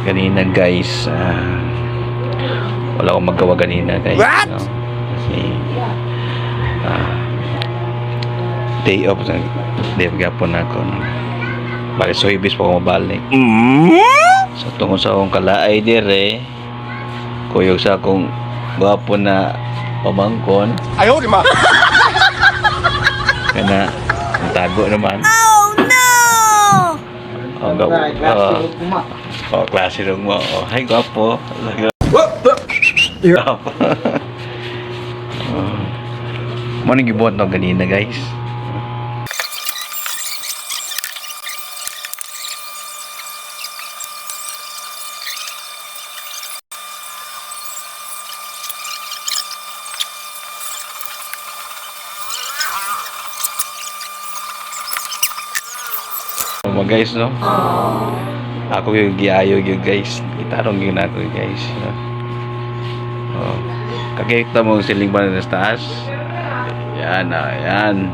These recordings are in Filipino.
Kanina guys, wala akong magawa kanina guys. What? No? Kasi day off na day off gapon ako. No? Bali so ibis pa ako mabalik. So tungkol sa akong kalaay dire, kuyog sa akong gwapo na pamangkon. Ayaw di ma. Kana tago naman. Oh no! Klase nung mo. Oh, hi, gwapo. Gwapo. Mo nang gibuhat no ganina, guys. Mga guys, no? Ako yung giayo yung guys. Itarong yun ako yung guys. No? Oh. Kakita mo siling ba na taas? Yan, yan.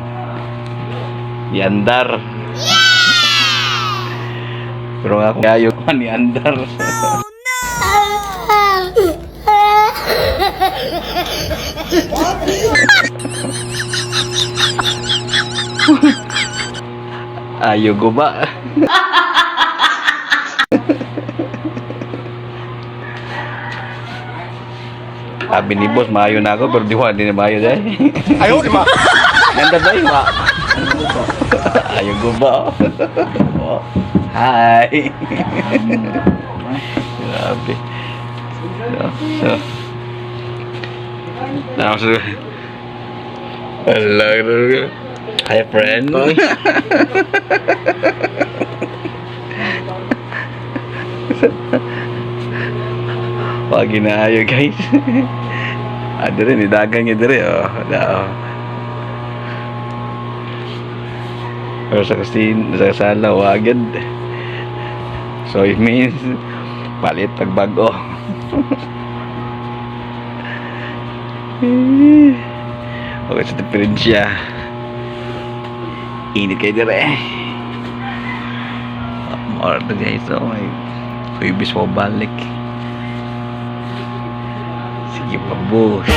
Yandar. Pero ako giayo ko ni Andar. Ayo ko ba? Sabi ni boss, maayo na ako, pero di ko hindi na maayo dahil. Ayaw di ma. Ganda ba yun, ma? Ayo ko ba? Hi! Grabe. So. Hello. Hi, friend. Wag ginaayo, guys. Dire ni dagang niya dire, oh. Pero sa sala wagad. So it means palit pagbago. Okay, sa diferensya. Init kayo dire. More to guys, oh my. So ibis mo balik. Sige pa, boss.